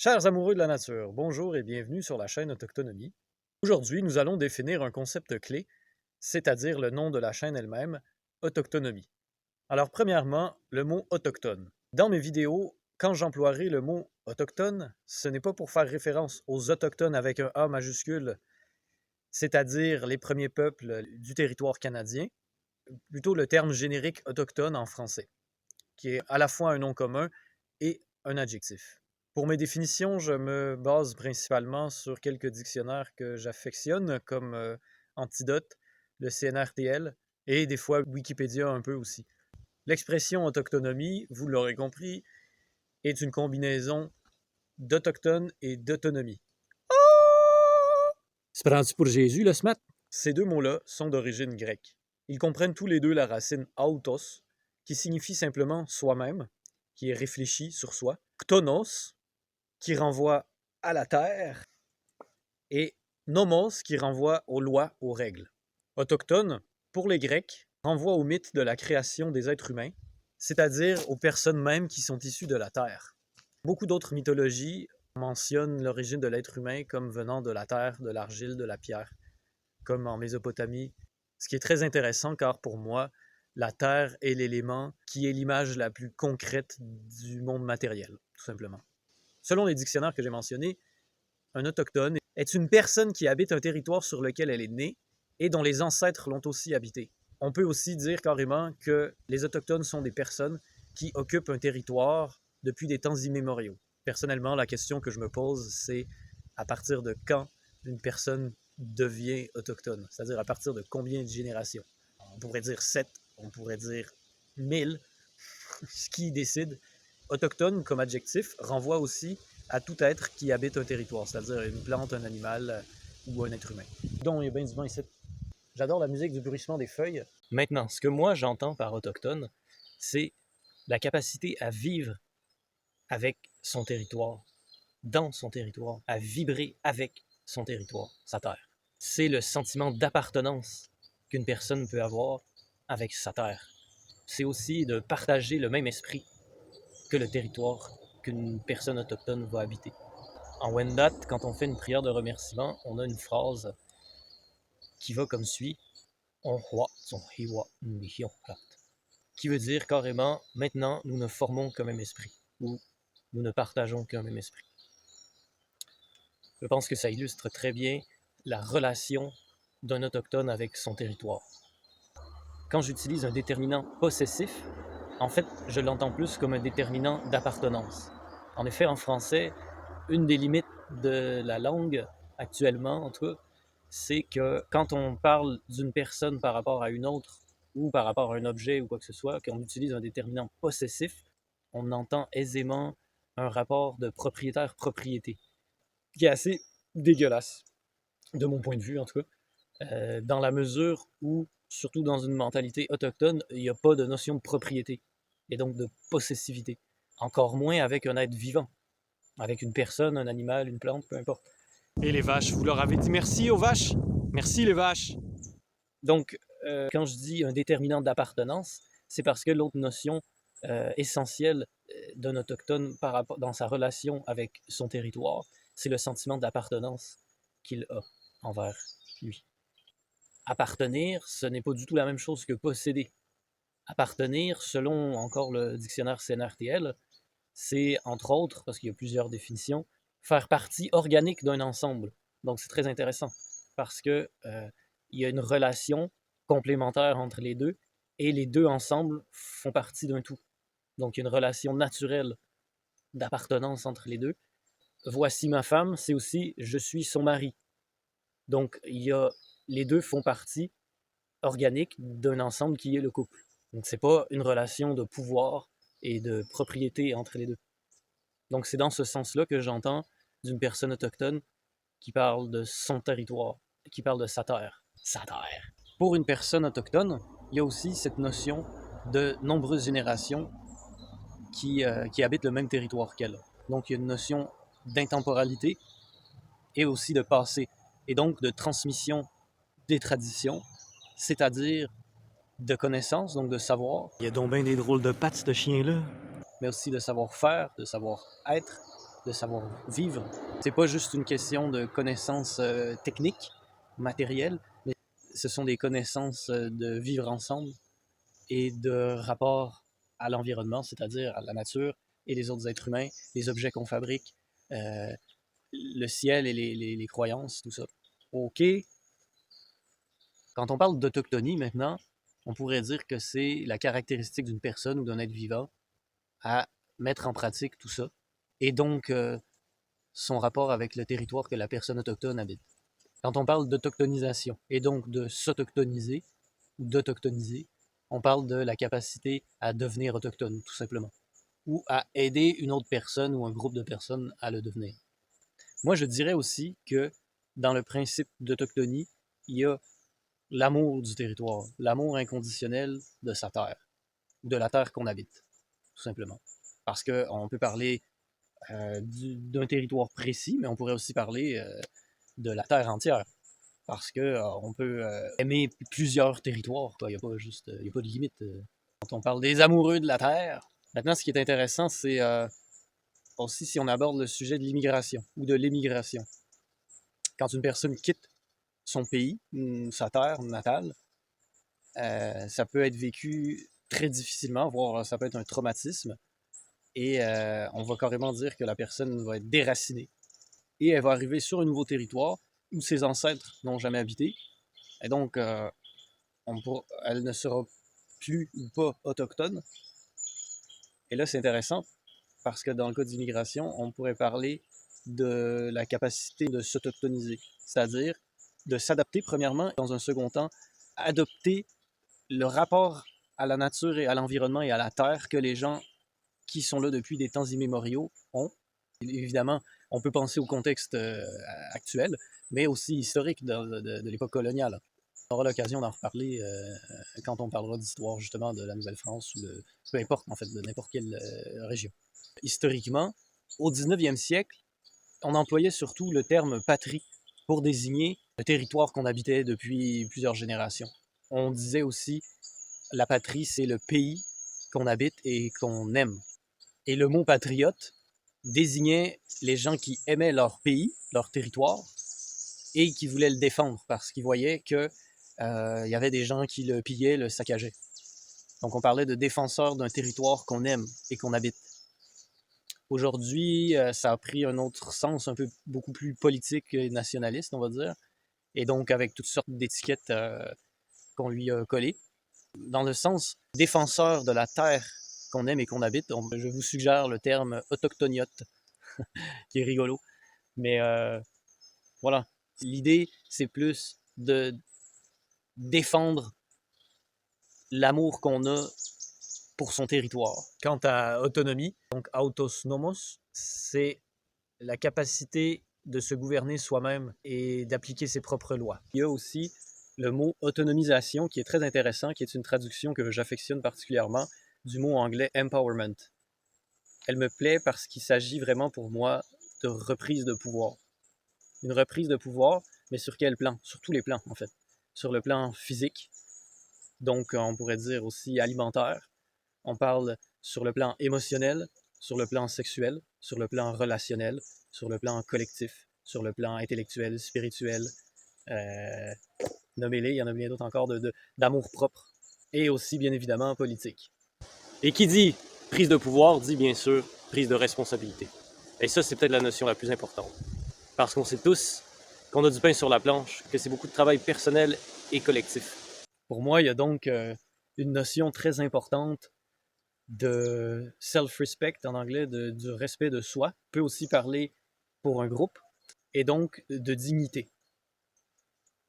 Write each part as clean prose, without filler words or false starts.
Chers amoureux de la nature, bonjour et bienvenue sur la chaîne Autochtonomie. Aujourd'hui, nous allons définir un concept clé, c'est-à-dire le nom de la chaîne elle-même, Autochtonomie. Alors, premièrement, le mot autochtone. Dans mes vidéos, quand j'emploierai le mot autochtone, ce n'est pas pour faire référence aux autochtones avec un A majuscule, c'est-à-dire les premiers peuples du territoire canadien, plutôt le terme générique autochtone en français, qui est à la fois un nom commun et un adjectif. Pour mes définitions, je me base principalement sur quelques dictionnaires que j'affectionne, comme Antidote, le CNRTL et des fois Wikipédia un peu aussi. L'expression autochtonomie, vous l'aurez compris, est une combinaison d'autochtone et d'autonomie. Se prends-tu pour Jésus, le smat? Ces deux mots-là sont d'origine grecque. Ils comprennent tous les deux la racine autos, qui signifie simplement soi-même, qui est réfléchi sur soi, ktonos, qui renvoie à la terre, et nomos, qui renvoie aux lois, aux règles. Autochtone, pour les Grecs, renvoie au mythe de la création des êtres humains, c'est-à-dire aux personnes mêmes qui sont issues de la terre. Beaucoup d'autres mythologies mentionnent l'origine de l'être humain comme venant de la terre, de l'argile, de la pierre, comme en Mésopotamie, ce qui est très intéressant car pour moi, la terre est l'élément qui est l'image la plus concrète du monde matériel, tout simplement. Selon les dictionnaires que j'ai mentionnés, un autochtone est une personne qui habite un territoire sur lequel elle est née et dont les ancêtres l'ont aussi habité. On peut aussi dire carrément que les autochtones sont des personnes qui occupent un territoire depuis des temps immémoriaux. Personnellement, la question que je me pose, c'est à partir de quand une personne devient autochtone, c'est-à-dire à partir de combien de générations. On pourrait dire 7, on pourrait dire 1000, ce qui décide. Autochtone, comme adjectif, renvoie aussi à tout être qui habite un territoire, c'est-à-dire une plante, un animal ou un être humain. Donc, il y a bien du vent ici. J'adore la musique du bruissement des feuilles. Maintenant, ce que moi j'entends par autochtone, c'est la capacité à vivre avec son territoire, dans son territoire, à vibrer avec son territoire, sa terre. C'est le sentiment d'appartenance qu'une personne peut avoir avec sa terre. C'est aussi de partager le même esprit que le territoire qu'une personne autochtone va habiter. En Wendat, quand on fait une prière de remerciement, on a une phrase qui va comme suit: Onhwa son hiwa nihionkat, qui veut dire carrément maintenant nous ne formons qu'un même esprit, ou nous ne partageons qu'un même esprit. Je pense que ça illustre très bien la relation d'un autochtone avec son territoire. Quand j'utilise un déterminant possessif, en fait, je l'entends plus comme un déterminant d'appartenance. En effet, en français, une des limites de la langue, actuellement en tout cas, c'est que quand on parle d'une personne par rapport à une autre, ou par rapport à un objet ou quoi que ce soit, qu'on utilise un déterminant possessif, on entend aisément un rapport de propriétaire-propriété, qui est assez dégueulasse, de mon point de vue en tout cas, dans la mesure où, surtout dans une mentalité autochtone, il n'y a pas de notion de propriété, et donc de possessivité, encore moins avec un être vivant, avec une personne, un animal, une plante, peu importe. Et les vaches, vous leur avez dit merci aux vaches? Merci les vaches! Donc, quand je dis un déterminant d'appartenance, c'est parce que l'autre notion essentielle d'un autochtone dans sa relation avec son territoire, c'est le sentiment d'appartenance qu'il a envers lui. Appartenir, ce n'est pas du tout la même chose que posséder. Appartenir, selon encore le dictionnaire CNRTL, c'est entre autres, parce qu'il y a plusieurs définitions, faire partie organique d'un ensemble. Donc c'est très intéressant parce que il y a une relation complémentaire entre les deux et les deux ensemble font partie d'un tout. Donc il y a une relation naturelle d'appartenance entre les deux. Voici ma femme, c'est aussi je suis son mari. Donc il y a les deux font partie organique d'un ensemble qui est le couple. Donc c'est pas une relation de pouvoir et de propriété entre les deux. Donc c'est dans ce sens-là que j'entends d'une personne autochtone qui parle de son territoire, qui parle de sa terre. Sa terre. Pour une personne autochtone, il y a aussi cette notion de nombreuses générations qui habitent le même territoire qu'elle. Donc il y a une notion d'intemporalité et aussi de passé, et donc de transmission des traditions, c'est-à-dire de connaissances, donc de savoir. Il y a donc bien des drôles de pattes, ce chien-là. Mais aussi de savoir-faire, de savoir-être, de savoir-vivre. C'est pas juste une question de connaissances techniques, matérielles, mais ce sont des connaissances de vivre ensemble et de rapport à l'environnement, c'est-à-dire à la nature et les autres êtres humains, les objets qu'on fabrique, euh, le ciel et les croyances, tout ça. OK. Quand on parle d'autochtonie maintenant, on pourrait dire que c'est la caractéristique d'une personne ou d'un être vivant à mettre en pratique tout ça. Et donc, son rapport avec le territoire que la personne autochtone habite. Quand on parle d'autochtonisation et donc de s'autochtoniser ou d'autochtoniser, on parle de la capacité à devenir autochtone, tout simplement, ou à aider une autre personne ou un groupe de personnes à le devenir. Moi, je dirais aussi que dans le principe d'autochtonie, il y a l'amour du territoire, l'amour inconditionnel de sa terre, de la terre qu'on habite, tout simplement. Parce qu'on peut parler d'un territoire précis, mais on pourrait aussi parler de la terre entière. Parce que on peut aimer plusieurs territoires. Il n'y a pas juste, il y a pas de limite. Quand on parle des amoureux de la terre. Maintenant, ce qui est intéressant, c'est aussi si on aborde le sujet de l'immigration ou de l'émigration. Quand une personne quitte son pays, sa terre natale, ça peut être vécu très difficilement, voire ça peut être un traumatisme. Et on va carrément dire que la personne va être déracinée. Et elle va arriver sur un nouveau territoire où ses ancêtres n'ont jamais habité. Et donc, elle ne sera plus ou pas autochtone. Et là, c'est intéressant parce que dans le cas d'immigration, on pourrait parler de la capacité de s'autochtoniser, c'est-à-dire de s'adapter premièrement, dans un second temps, adopter le rapport à la nature et à l'environnement et à la terre que les gens qui sont là depuis des temps immémoriaux ont. Évidemment, on peut penser au contexte actuel, mais aussi historique de l'époque coloniale. On aura l'occasion d'en reparler quand on parlera d'histoire justement de la Nouvelle-France ou de peu importe en fait de n'importe quelle région. Historiquement, au 19e siècle, on employait surtout le terme patrie pour désigner le territoire qu'on habitait depuis plusieurs générations. On disait aussi la patrie, c'est le pays qu'on habite et qu'on aime. Et le mot patriote désignait les gens qui aimaient leur pays, leur territoire, et qui voulaient le défendre parce qu'ils voyaient que y avait des gens qui le pillaient, le saccageaient. Donc on parlait de défenseurs d'un territoire qu'on aime et qu'on habite. Aujourd'hui, ça a pris un autre sens, un peu beaucoup plus politique et nationaliste, on va dire, et donc avec toutes sortes d'étiquettes qu'on lui a collées. Dans le sens défenseur de la terre qu'on aime et qu'on habite, je vous suggère le terme autochtoniote, qui est rigolo. Mais voilà, l'idée, c'est plus de défendre l'amour qu'on a pour son territoire. Quant à autonomie, donc autos nomos, c'est la capacité de se gouverner soi-même et d'appliquer ses propres lois. Il y a aussi le mot autonomisation qui est très intéressant, qui est une traduction que j'affectionne particulièrement du mot anglais empowerment. Elle me plaît parce qu'il s'agit vraiment pour moi de reprise de pouvoir. Une reprise de pouvoir, mais sur quel plan? Sur tous les plans, en fait. Sur le plan physique, donc on pourrait dire aussi alimentaire. On parle sur le plan émotionnel, sur le plan sexuel, sur le plan relationnel, sur le plan collectif, sur le plan intellectuel, spirituel. Nommez-les, il y en a bien d'autres encore, d'amour propre. Et aussi, bien évidemment, politique. Et qui dit prise de pouvoir, dit bien sûr prise de responsabilité. Et ça, c'est peut-être la notion la plus importante. Parce qu'on sait tous qu'on a du pain sur la planche, que c'est beaucoup de travail personnel et collectif. Pour moi, il y a donc une notion très importante de self-respect en anglais, du respect de soi. On peut aussi parler pour un groupe, et donc de dignité.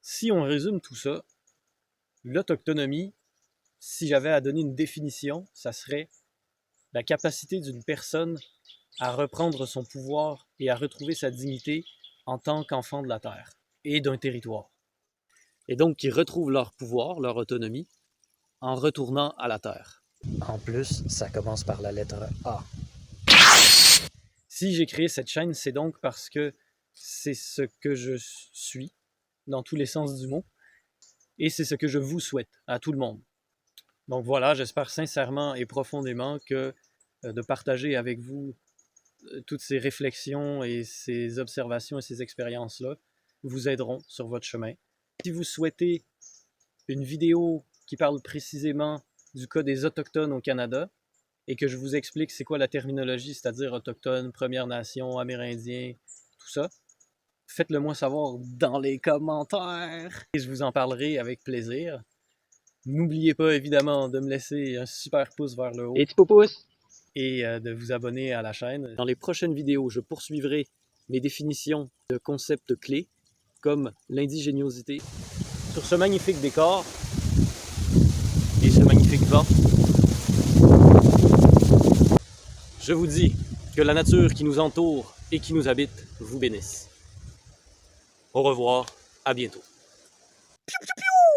Si on résume tout ça, l'autochtonomie, si j'avais à donner une définition, ça serait la capacité d'une personne à reprendre son pouvoir et à retrouver sa dignité en tant qu'enfant de la Terre et d'un territoire. Et donc qui retrouvent leur pouvoir, leur autonomie, en retournant à la Terre. En plus, ça commence par la lettre A. Si j'ai créé cette chaîne, c'est donc parce que c'est ce que je suis, dans tous les sens du mot, et c'est ce que je vous souhaite à tout le monde. Donc voilà, j'espère sincèrement et profondément que de partager avec vous toutes ces réflexions et ces observations et ces expériences-là vous aideront sur votre chemin. Si vous souhaitez une vidéo qui parle précisément du cas des Autochtones au Canada et que je vous explique c'est quoi la terminologie, c'est-à-dire Autochtones, Premières Nations, Amérindiens, tout ça, faites-le moi savoir dans les commentaires et je vous en parlerai avec plaisir. N'oubliez pas évidemment de me laisser un super pouce vers le haut. Et petit pouce! Et de vous abonner à la chaîne. Dans les prochaines vidéos, je poursuivrai mes définitions de concepts clés comme l'indigéniosité. Sur ce magnifique décor et ce magnifique vent, je vous dis que la nature qui nous entoure et qui nous habite vous bénisse. Au revoir, à bientôt. Piou, piou, piou!